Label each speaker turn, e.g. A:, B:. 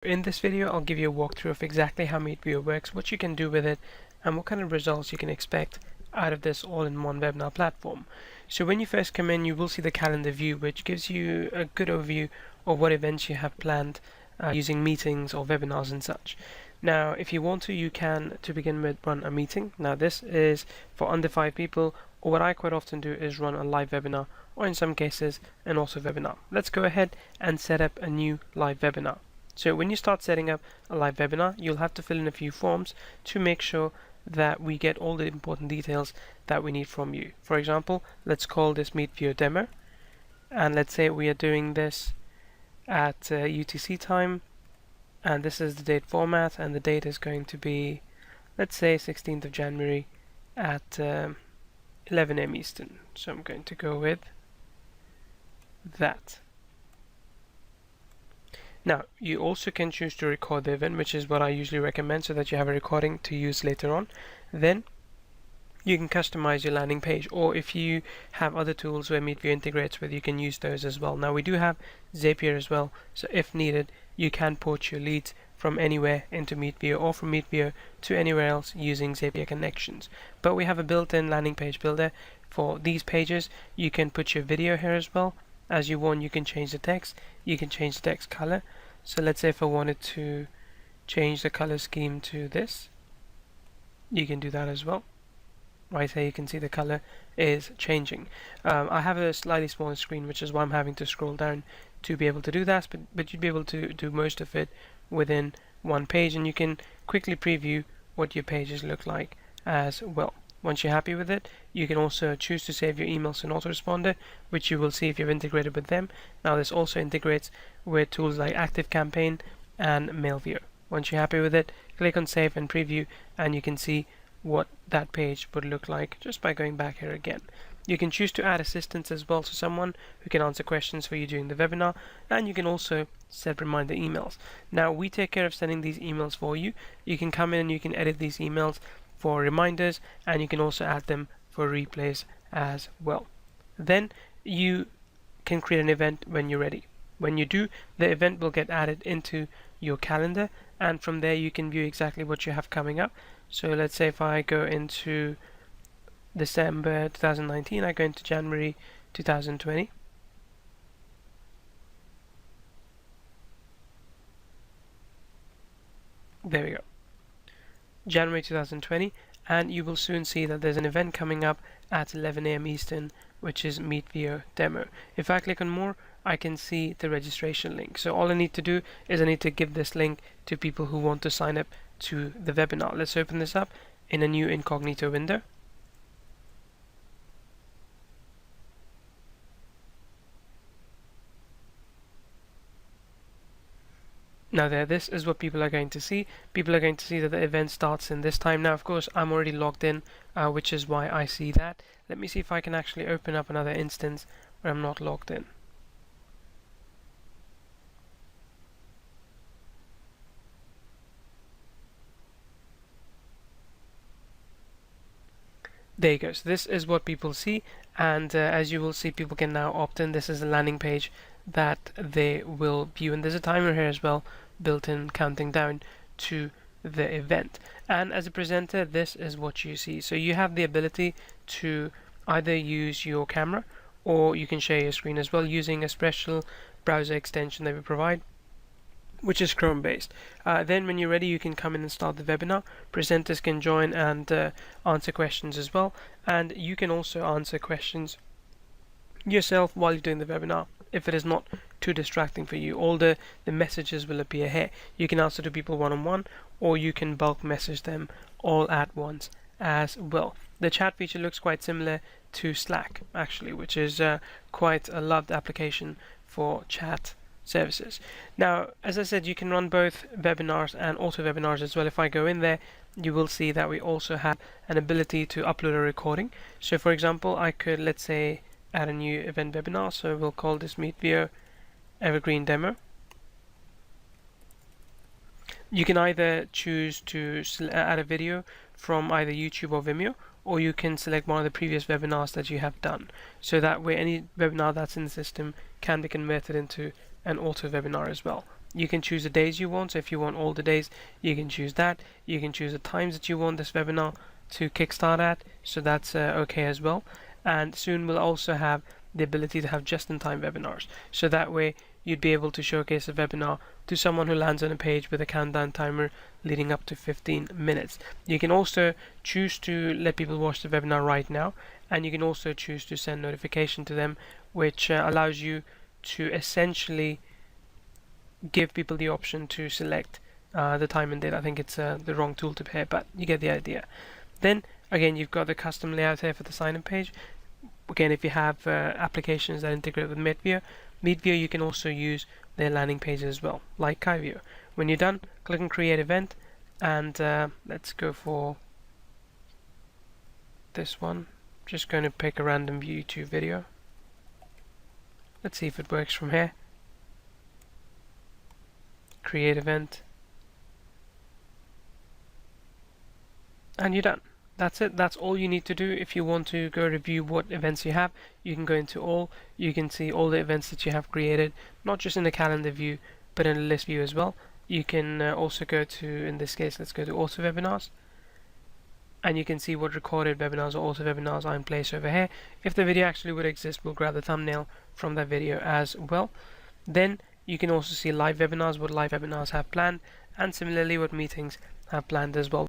A: In this video, I'll give you a walkthrough of exactly how Meetvio works, what you can do with it, and what kind of results you can expect out of this all-in-one webinar platform. So when you first come in, you will see the calendar view, which gives you a good overview of what events you have planned using meetings or webinars and such. Now, if you want to, you can, to begin with, run a meeting. Now, this is for under 5 people, or what I quite often do is run a live webinar, or in some cases, an auto webinar. Let's go ahead and set up a new live webinar. So when you start setting up a live webinar, you'll have to fill in a few forms to make sure that we get all the important details that we need from you. For example, let's call this Meetvio demo, and let's say we are doing this at UTC time, and this is the date format, and the date is going to be, let's say, 16th of January at 11 AM Eastern. So I'm going to go with that. Now, you also can choose to record the event, which is what I usually recommend, so that you have a recording to use later on. Then you can customize your landing page, or if you have other tools where Meetvio integrates with, you can use those as well. Now, we do have Zapier as well, so if needed, you can port your leads from anywhere into Meetvio, or from Meetvio to anywhere else using Zapier connections. But we have a built-in landing page builder for these pages. You can put your video here as well. As you want, you can change the text. You can change the text color. So let's say if I wanted to change the color scheme to this, you can do that as well. Right here you can see the color is changing. I have a slightly smaller screen, which is why I'm having to scroll down to be able to do that, but you'd be able to do most of it within one page, and you can quickly preview what your pages look like as well. Once you're happy with it, you can also choose to save your emails in autoresponder, which you will see if you've integrated with them. Now, this also integrates with tools like ActiveCampaign and Meetvio. Once you're happy with it, click on Save and Preview, and you can see what that page would look like just by going back here again. You can choose to add assistants as well, so someone who can answer questions for you during the webinar, and you can also set reminder emails. Now, we take care of sending these emails for you. You can come in and you can edit these emails for reminders, and you can also add them for replays as well. Then you can create an event when you're ready. When you do, the event will get added into your calendar, and from there you can view exactly what you have coming up. So let's say if I go into December 2019, I go into January 2020. There we go. January 2020, and you will soon see that there's an event coming up at 11 AM Eastern, which is Meetvio demo. If I click on more, I can see the registration link. So all I need to do is I need to give this link to people who want to sign up to the webinar. Let's open this up in a new incognito window. Now this is what people are going to see. People are going to see that the event starts in this time. Now, of course, I'm already logged in, which is why I see that. Let me see if I can actually open up another instance where I'm not logged in. There you go. So this is what people see, and as you will see, people can now opt in. This is the landing page that they will view, and there's a timer here as well built in, counting down to the event. And as a presenter, this is what you see. So you have the ability to either use your camera, or you can share your screen as well using a special browser extension that we provide, which is Chrome based. Then when you're ready, you can come in and start the webinar. Presenters can join and answer questions as well, and you can also answer questions yourself while you're doing the webinar if it is not too distracting for you. All the messages will appear here. You can answer to people one-on-one, or you can bulk message them all at once as well. The chat feature looks quite similar to Slack actually, which is quite a loved application for chat services. Now, as I said, you can run both webinars and auto webinars as well. If I go in there, you will see that we also have an ability to upload a recording. So for example, I could, let's say, add a new event webinar. So we'll call this Meetvio Evergreen Demo. You can either choose to add a video from either YouTube or Vimeo, or you can select one of the previous webinars that you have done. So that way any webinar that's in the system can be converted into an auto webinar as well. You can choose the days you want. So if you want all the days, you can choose that. You can choose the times that you want this webinar to kickstart at, so that's okay as well. And soon we'll also have the ability to have just-in-time webinars, so that way you'd be able to showcase a webinar to someone who lands on a page with a countdown timer leading up to 15 minutes. You can also choose to let people watch the webinar right now, and you can also choose to send notification to them, which allows you to essentially give people the option to select the time and date. I think it's the wrong tool to pair, but you get the idea. Then again, you've got the custom layout here for the sign-in page. Again, if you have applications that integrate with Meetvio, you can also use their landing pages as well, like Meetvio. When you're done, click on Create Event, and let's go for this one. Just going to pick a random YouTube video. Let's see if it works from here. Create event, and you're done. That's it. That's all you need to do. If you want to go review what events you have, you can go into all. You can see all the events that you have created, not just in the calendar view, but in the list view as well. You can also go to, in this case, let's go to auto webinars, and you can see what recorded webinars or auto webinars are in place over here. If the video actually would exist, we'll grab the thumbnail from that video as well. Then you can also see live webinars, what live webinars have planned, and similarly what meetings have planned as well.